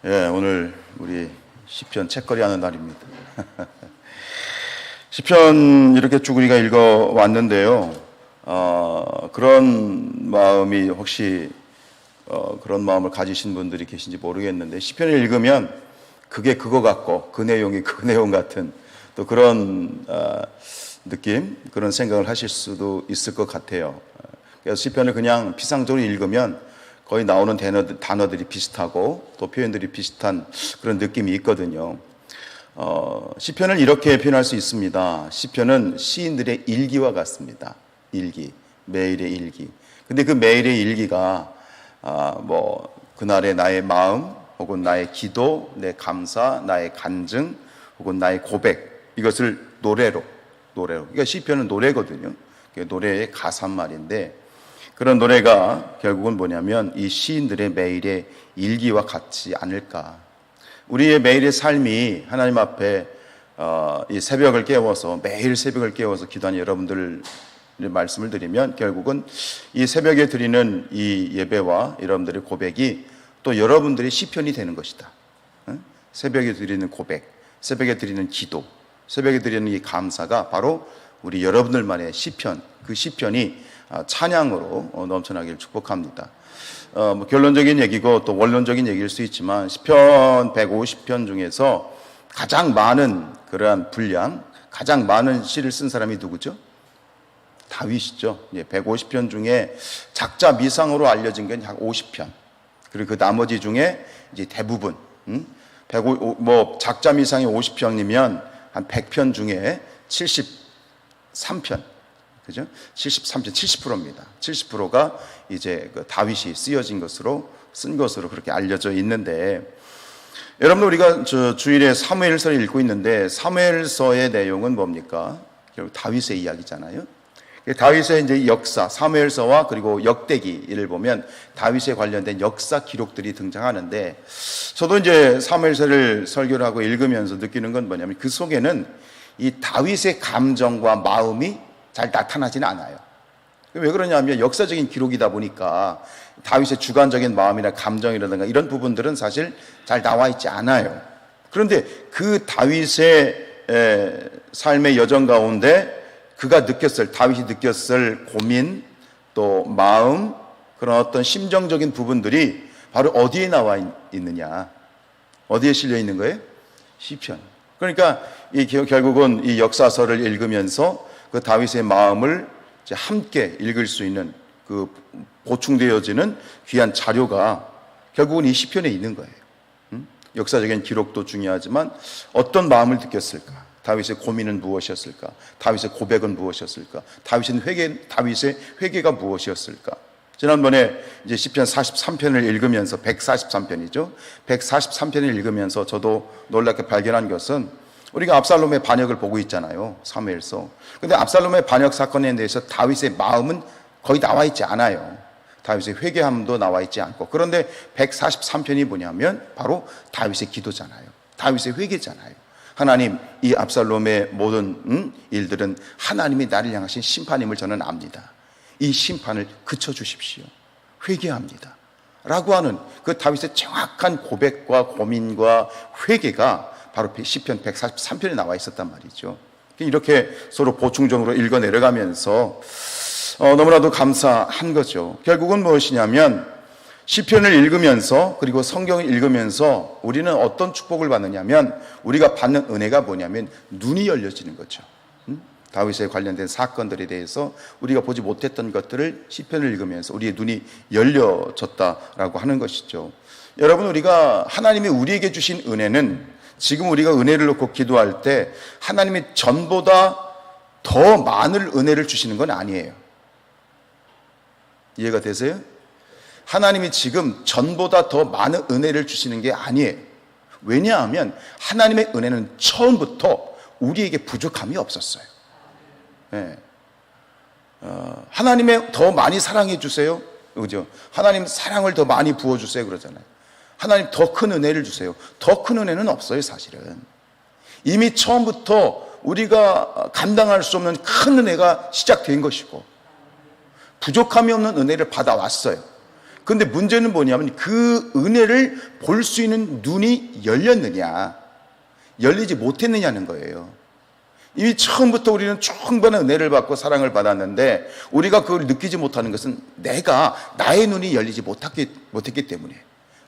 예, 오늘 우리 시편 책거리 하는 날입니다. 시편 이렇게 쭉 우리가 읽어 왔는데요. 그런 마음이 혹시 그런 마음을 가지신 분들이 계신지 모르겠는데, 시편을 읽으면 그게 그거 같고 그 내용이 그 내용 같은 또 그런 느낌, 그런 생각을 하실 수도 있을 것 같아요. 그래서 시편을 그냥 피상적으로 읽으면 거의 나오는 단어들이 비슷하고 또 표현들이 비슷한 그런 느낌이 있거든요. 시편을 이렇게 표현할 수 있습니다. 시편은 시인들의 일기와 같습니다. 일기, 매일의 일기. 근데 그 매일의 일기가 그날의 나의 마음, 혹은 나의 기도, 내 감사, 나의 간증, 혹은 나의 고백, 이것을 노래로. 그러니까 시편은 노래거든요. 노래의 가사한 말인데, 그런 노래가 결국은 뭐냐면 이 시인들의 매일의 일기와 같지 않을까. 우리의 매일의 삶이 하나님 앞에 이 새벽을 깨워서, 매일 새벽을 깨워서 기도하는 여러분들 말씀을 드리면, 결국은 이 새벽에 드리는 이 예배와 여러분들의 고백이 또 여러분들의 시편이 되는 것이다. 새벽에 드리는 고백, 새벽에 드리는 기도, 새벽에 드리는 이 감사가 바로 우리 여러분들만의 시편, 그 시편이 찬양으로 넘쳐나기를 축복합니다. 결론적인 얘기고 또 원론적인 얘기일 수 있지만, 시편 150편 중에서 가장 많은 그러한 분량, 가장 많은 시를 쓴 사람이 누구죠? 다윗이죠. 150편 중에 작자 미상으로 알려진 게 약 50편. 그리고 그 나머지 중에 이제 대부분, 작자 미상이 50편이면 한 100편 중에 73편. 그죠? 73편, 70%입니다. 70%가 이제 그 다윗이 쓴 것으로 그렇게 알려져 있는데, 여러분, 우리가 주일에 사무엘서를 읽고 있는데, 사무엘서의 내용은 뭡니까? 결국 다윗의 이야기잖아요. 다윗의 이제 역사, 사무엘서와 그리고 역대기를 보면 다윗에 관련된 역사 기록들이 등장하는데, 저도 이제 사무엘서를 설교를 하고 읽으면서 느끼는 건 뭐냐면, 그 속에는 이 다윗의 감정과 마음이 잘 나타나지는 않아요. 왜 그러냐면 역사적인 기록이다 보니까 다윗의 주관적인 마음이나 감정이라든가 이런 부분들은 사실 잘 나와 있지 않아요. 그런데 그 다윗의 삶의 여정 가운데 다윗이 느꼈을 고민, 또 마음, 그런 어떤 심정적인 부분들이 바로 어디에 나와 있느냐? 어디에 실려 있는 거예요? 시편. 그러니까 결국은 이 역사서를 읽으면서 그 다윗의 마음을 함께 읽을 수 있는 그 보충되어지는 귀한 자료가 결국은 이 시편에 있는 거예요. 역사적인 기록도 중요하지만 어떤 마음을 느꼈을까? 다윗의 고민은 무엇이었을까? 다윗의 고백은 무엇이었을까? 다윗의 회개가 무엇이었을까? 지난번에 이제 시편 43편을 읽으면서 143편이죠. 143편을 읽으면서 저도 놀랍게 발견한 것은, 우리가 압살롬의 반역을 보고 있잖아요. 사무엘서. 근데 압살롬의 반역 사건에 대해서 다윗의 마음은 거의 나와 있지 않아요. 다윗의 회개함도 나와 있지 않고. 그런데 143편이 뭐냐면 바로 다윗의 기도잖아요. 다윗의 회개잖아요. 하나님, 이 압살롬의 모든 일들은 하나님이 나를 향하신 심판임을 저는 압니다. 이 심판을 그쳐주십시오. 회개합니다. 라고 하는 그 다윗의 정확한 고백과 고민과 회개가 바로 시편 143편에 나와 있었단 말이죠. 이렇게 서로 보충적으로 읽어 내려가면서 너무나도 감사한 거죠. 결국은 무엇이냐면, 시편을 읽으면서 그리고 성경을 읽으면서 우리는 어떤 축복을 받느냐면, 우리가 받는 은혜가 뭐냐면 눈이 열려지는 거죠. 다윗에 관련된 사건들에 대해서 우리가 보지 못했던 것들을 시편을 읽으면서 우리의 눈이 열려졌다라고 하는 것이죠. 여러분, 우리가 하나님이 우리에게 주신 은혜는, 지금 우리가 은혜를 놓고 기도할 때 하나님이 전보다 더 많은 은혜를 주시는 건 아니에요. 이해가 되세요? 하나님이 지금 전보다 더 많은 은혜를 주시는 게 아니에요. 왜냐하면 하나님의 은혜는 처음부터 우리에게 부족함이 없었어요. 네. 하나님의 더 많이 사랑해 주세요. 그죠? 하나님 사랑을 더 많이 부어주세요. 그러잖아요. 하나님 더 큰 은혜를 주세요. 더 큰 은혜는 없어요, 사실은. 이미 처음부터 우리가 감당할 수 없는 큰 은혜가 시작된 것이고, 부족함이 없는 은혜를 받아왔어요. 근데 문제는 뭐냐면 그 은혜를 볼 수 있는 눈이 열렸느냐, 열리지 못했느냐는 거예요. 이미 처음부터 우리는 충분한 은혜를 받고 사랑을 받았는데 우리가 그걸 느끼지 못하는 것은 나의 눈이 열리지 못했기 때문에,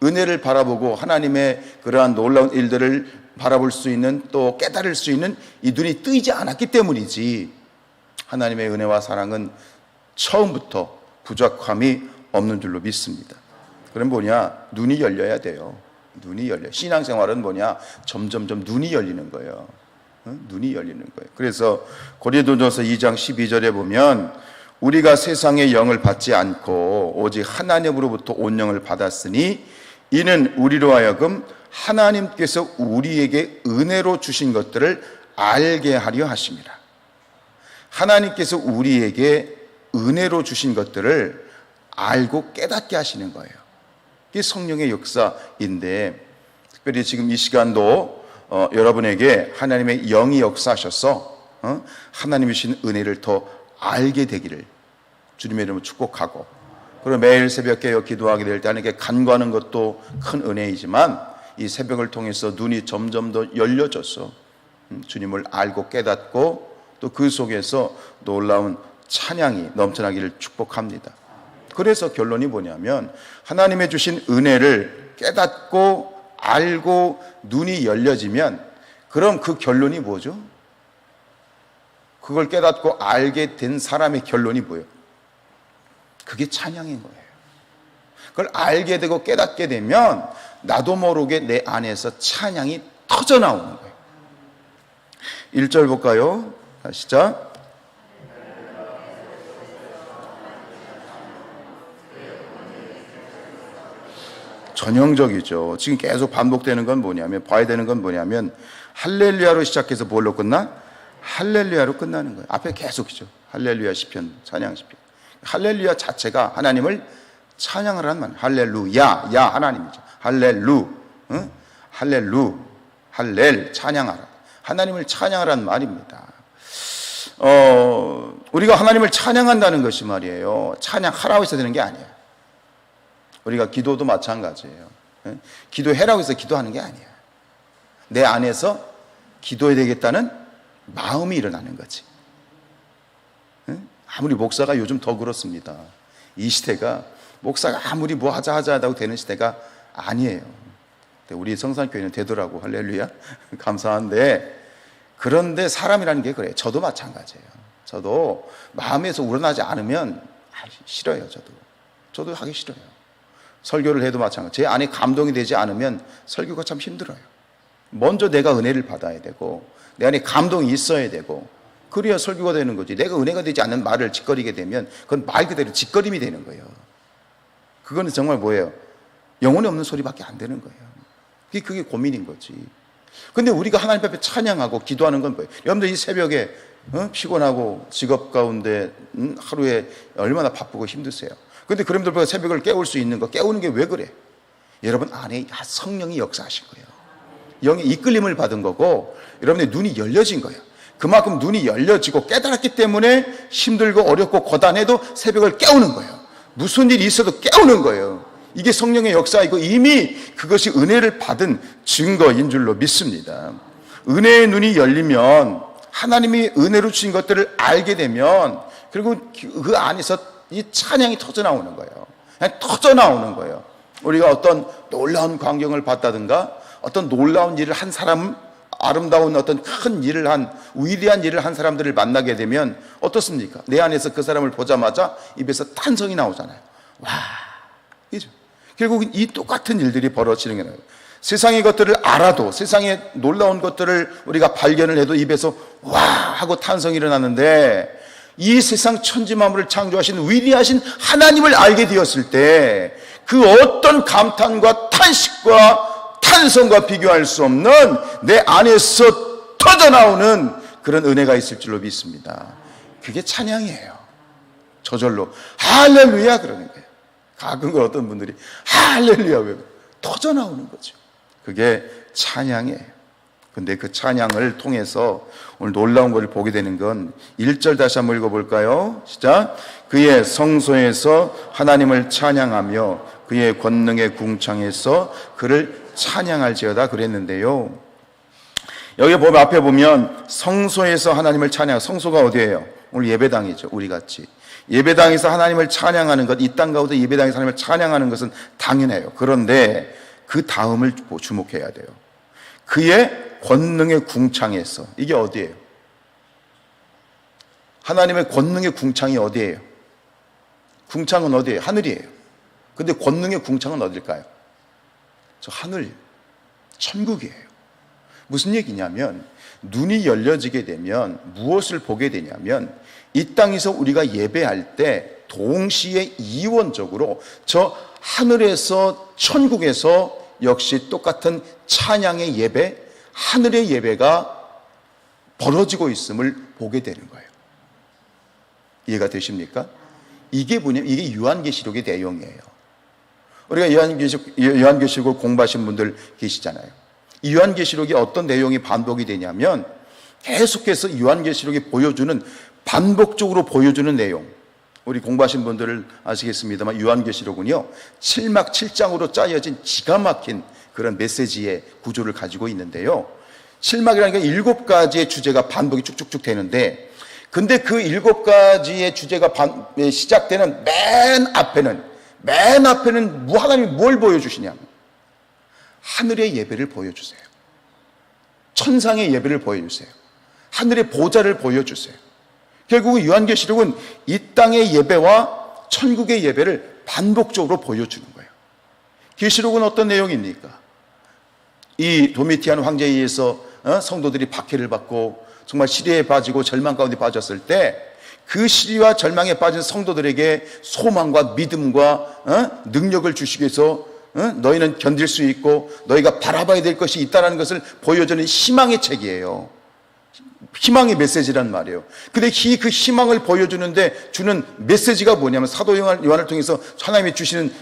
은혜를 바라보고 하나님의 그러한 놀라운 일들을 바라볼 수 있는, 또 깨달을 수 있는 이 눈이 뜨이지 않았기 때문이지, 하나님의 은혜와 사랑은 처음부터 부족함이 없는 줄로 믿습니다. 그럼 눈이 열려야 돼요. 눈이 열려. 신앙생활은 점점점 눈이 열리는 거예요. 눈이 열리는 거예요. 그래서 고린도전서 2장 12절에 보면 우리가 세상의 영을 받지 않고 오직 하나님으로부터 온 영을 받았으니 이는 우리로 하여금 하나님께서 우리에게 은혜로 주신 것들을 알게 하려 하심이라. 하나님께서 우리에게 은혜로 주신 것들을 알고 깨닫게 하시는 거예요. 이게 성령의 역사인데, 특별히 지금 이 시간도 여러분에게 하나님의 영이 역사하셔서 하나님이 주신 은혜를 더 알게 되기를 주님의 이름으로 축복하고, 그리고 매일 새벽 깨어 기도하게 될 때 하나님께 간구하는 것도 큰 은혜이지만 이 새벽을 통해서 눈이 점점 더 열려져서 주님을 알고 깨닫고 또 그 속에서 놀라운 찬양이 넘쳐나기를 축복합니다. 그래서 결론이 뭐냐면 하나님의 주신 은혜를 깨닫고 알고 눈이 열려지면, 그럼 그 결론이 뭐죠? 그걸 깨닫고 알게 된 사람의 결론이 뭐예요? 그게 찬양인 거예요. 그걸 알게 되고 깨닫게 되면 나도 모르게 내 안에서 찬양이 터져 나오는 거예요. 1절 볼까요? 시작. 전형적이죠. 지금 계속 반복되는 건 봐야 되는 건 할렐루야로 시작해서 뭘로 끝나? 할렐루야로 끝나는 거예요. 앞에 계속이죠. 할렐루야 시편, 찬양 시편. 할렐루야 자체가 하나님을 찬양을 하는 말. 할렐루야, 야 하나님이죠. 할렐 찬양하라. 하나님을 찬양하라는 말입니다. 우리가 하나님을 찬양한다는 것이 말이에요, 찬양하라고 해서 되는 게 아니에요. 우리가 기도도 마찬가지예요. 기도해라고 해서 기도하는 게 아니에요. 내 안에서 기도해야 되겠다는 마음이 일어나는 거지. 아무리 목사가 요즘 더 그렇습니다. 이 시대가 목사가 아무리 뭐 하자 하다고 되는 시대가 아니에요. 우리 성산교회는 되더라고. 할렐루야. 감사한데, 그런데 사람이라는 게 그래요. 저도 마찬가지예요. 저도 마음에서 우러나지 않으면 싫어요. 저도 하기 싫어요. 설교를 해도 마찬가지. 제 안에 감동이 되지 않으면 설교가 참 힘들어요. 먼저 내가 은혜를 받아야 되고 내 안에 감동이 있어야 되고, 그래야 설교가 되는 거지. 내가 은혜가 되지 않는 말을 짓거리게 되면 그건 말 그대로 짓거림이 되는 거예요. 그건 정말 영혼이 없는 소리밖에 안 되는 거예요. 그게 고민인 거지. 근데 우리가 하나님 앞에 찬양하고 기도하는 건 뭐예요? 여러분들 이 새벽에 피곤하고 직업 가운데 하루에 얼마나 바쁘고 힘드세요. 근데 그럼들 새벽을 깨울 수 있는 거, 깨우는 게 왜 그래? 여러분 안에 성령이 역사하신 거예요. 영의 이끌림을 받은 거고, 여러분의 눈이 열려진 거예요. 그만큼 눈이 열려지고 깨달았기 때문에 힘들고 어렵고 고단해도 새벽을 깨우는 거예요. 무슨 일이 있어도 깨우는 거예요. 이게 성령의 역사이고 이미 그것이 은혜를 받은 증거인 줄로 믿습니다. 은혜의 눈이 열리면, 하나님이 은혜로 주신 것들을 알게 되면, 그리고 그 안에서 이 찬양이 터져 나오는 거예요. 그냥 터져 나오는 거예요. 우리가 어떤 놀라운 광경을 봤다든가 어떤 놀라운 일을 한 사람, 아름다운 어떤 큰 일을 위대한 일을 한 사람들을 만나게 되면 어떻습니까? 내 안에서 그 사람을 보자마자 입에서 탄성이 나오잖아요. 와, 그죠? 결국 이 똑같은 일들이 벌어지는 거예요. 세상의 것들을 알아도, 세상의 놀라운 것들을 우리가 발견을 해도 입에서 와 하고 탄성이 일어나는데, 이 세상 천지만물을 창조하신 위대하신 하나님을 알게 되었을 때 그 어떤 감탄과 탄식과 탄성과 비교할 수 없는 내 안에서 터져나오는 그런 은혜가 있을 줄로 믿습니다. 그게 찬양이에요. 저절로 할렐루야 그러는 거예요. 가끔 어떤 분들이 할렐루야 왜 터져나오는 거죠. 그게 찬양이에요. 근데 그 찬양을 통해서 오늘 놀라운 것을 보게 되는 건 1절 다시 한번 읽어볼까요? 시작. 그의 성소에서 하나님을 찬양하며 그의 권능의 궁창에서 그를 찬양할지어다 그랬는데요. 여기 보면 앞에 보면 성소에서 하나님을 찬양, 성소가 어디예요? 오늘 예배당이죠. 우리 같이 예배당에서 하나님을 찬양하는 것, 이 땅 가운데 예배당에서 하나님을 찬양하는 것은 당연해요. 그런데 그 다음을 주목해야 돼요. 그의 권능의 궁창에서, 이게 어디예요? 하나님의 권능의 궁창이 어디예요? 궁창은 어디예요? 하늘이에요. 근데 권능의 궁창은 어딜까요? 저 하늘, 천국이에요. 무슨 얘기냐면 눈이 열려지게 되면 무엇을 보게 되냐면 이 땅에서 우리가 예배할 때 동시에 이원적으로 저 하늘에서 천국에서 역시 똑같은 찬양의 예배, 하늘의 예배가 벌어지고 있음을 보게 되는 거예요. 이해가 되십니까? 이게 뭐냐면 이게 요한계시록의 내용이에요. 우리가 요한계시록을 공부하신 분들 계시잖아요. 이 요한계시록이 어떤 내용이 반복이 되냐면 계속해서 요한계시록이 보여주는, 반복적으로 보여주는 내용, 우리 공부하신 분들은 아시겠습니다만 요한계시록은요 7막 7장으로 짜여진 기가 막힌 그런 메시지의 구조를 가지고 있는데요. 7막이라는 게 7가지의 주제가 반복이 쭉쭉쭉 되는데, 근데 그 7가지의 주제가 시작되는 맨 앞에는 하나님이 뭘 보여주시냐면 하늘의 예배를 보여주세요. 천상의 예배를 보여주세요. 하늘의 보좌를 보여주세요. 결국은 요한계시록은 이 땅의 예배와 천국의 예배를 반복적으로 보여주는 거예요. 계시록은 어떤 내용입니까? 이 도미티안 황제에 의해서 성도들이 박해를 받고 정말 시리에 빠지고 절망 가운데 빠졌을 때 그 시리와 절망에 빠진 성도들에게 소망과 믿음과 능력을 주시기 위해서 너희는 견딜 수 있고 너희가 바라봐야 될 것이 있다는 것을 보여주는 희망의 책이에요. 희망의 메시지란 말이에요. 근데 그 희망을 보여주는데 주는 메시지가 뭐냐면 사도 요한을 통해서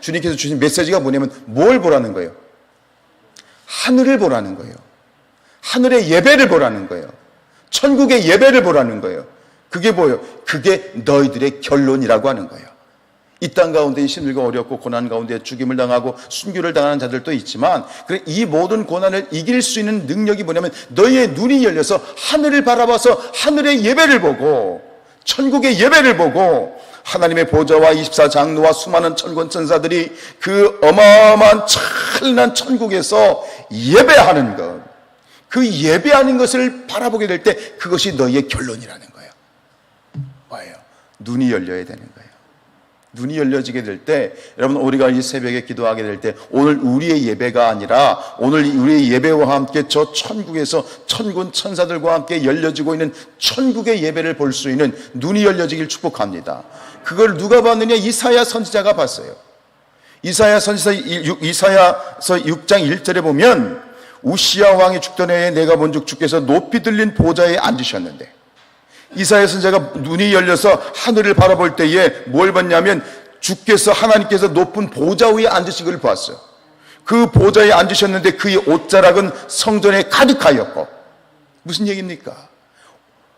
주님께서 주신 메시지가 뭐냐면 뭘 보라는 거예요? 하늘을 보라는 거예요. 하늘의 예배를 보라는 거예요. 천국의 예배를 보라는 거예요. 그게 뭐예요? 그게 너희들의 결론이라고 하는 거예요. 이 땅 가운데 힘들고 어렵고 고난 가운데 죽임을 당하고 순교를 당하는 자들도 있지만 이 모든 고난을 이길 수 있는 능력이 뭐냐면 너희의 눈이 열려서 하늘을 바라봐서 하늘의 예배를 보고 천국의 예배를 보고 하나님의 보좌와 24장로와 수많은 천군 천사들이 그 어마어마한 찬란한 천국에서 예배하는 것, 그 예배하는 것을 바라보게 될 때 그것이 너희의 결론이라는 거예요. 뭐예요? 눈이 열려야 되는 거예요. 눈이 열려지게 될 때, 여러분 우리가 이 새벽에 기도하게 될 때 오늘 우리의 예배가 아니라 오늘 우리의 예배와 함께 저 천국에서 천군 천사들과 함께 열려지고 있는 천국의 예배를 볼 수 있는 눈이 열려지길 축복합니다. 그걸 누가 봤느냐? 이사야 선지자가 봤어요. 이사야서 6장 1절에 보면 우시야 왕이 죽던 해에 내가 본즉 주께서 높이 들린 보좌에 앉으셨는데, 이사야 선지자가 눈이 열려서 하늘을 바라볼 때에 뭘 봤냐면 주께서 하나님께서 높은 보좌 위에 앉으신 걸 보았어요. 그 보좌에 앉으셨는데 그의 옷자락은 성전에 가득하였고, 무슨 얘기입니까?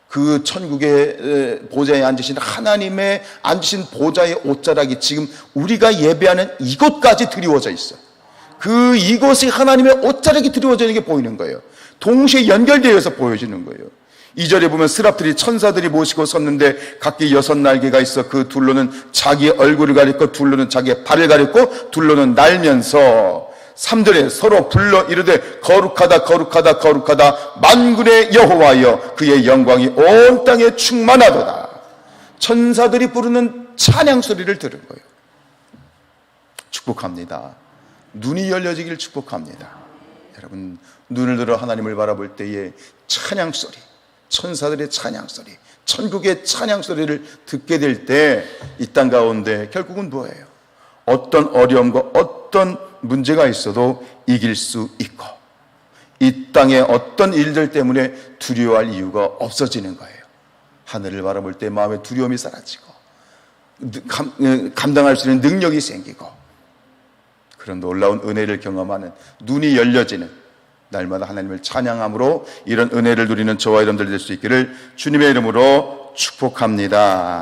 그 천국의 보좌에 앉으신 하나님의 앉으신 보좌의 옷자락이 지금 우리가 예배하는 이곳까지 드리워져 있어요. 그 이곳이 하나님의 옷자락이 드리워져 있는 게 보이는 거예요. 동시에 연결되어서 보여지는 거예요. 2절에 보면 스랍들이 천사들이 모시고 섰는데 각기 6날개가 있어 그 둘로는 자기의 얼굴을 가렸고 둘로는 자기의 발을 가렸고 둘로는 날면서 3절에 서로 불러 이르되 거룩하다 거룩하다 거룩하다 만군의 여호와여 그의 영광이 온 땅에 충만하도다. 천사들이 부르는 찬양 소리를 들은 거예요. 축복합니다. 눈이 열려지길 축복합니다. 여러분 눈을 들어 하나님을 바라볼 때에 찬양 소리, 천사들의 찬양 소리, 천국의 찬양 소리를 듣게 될 때 이 땅 가운데 결국은 뭐예요? 어떤 어려움과 어떤 문제가 있어도 이길 수 있고 이 땅의 어떤 일들 때문에 두려워할 이유가 없어지는 거예요. 하늘을 바라볼 때 마음의 두려움이 사라지고 감당할 수 있는 능력이 생기고 그런 놀라운 은혜를 경험하는 눈이 열려지는 날마다 하나님을 찬양함으로 이런 은혜를 누리는 저와 여러분들 될 수 있기를 주님의 이름으로 축복합니다.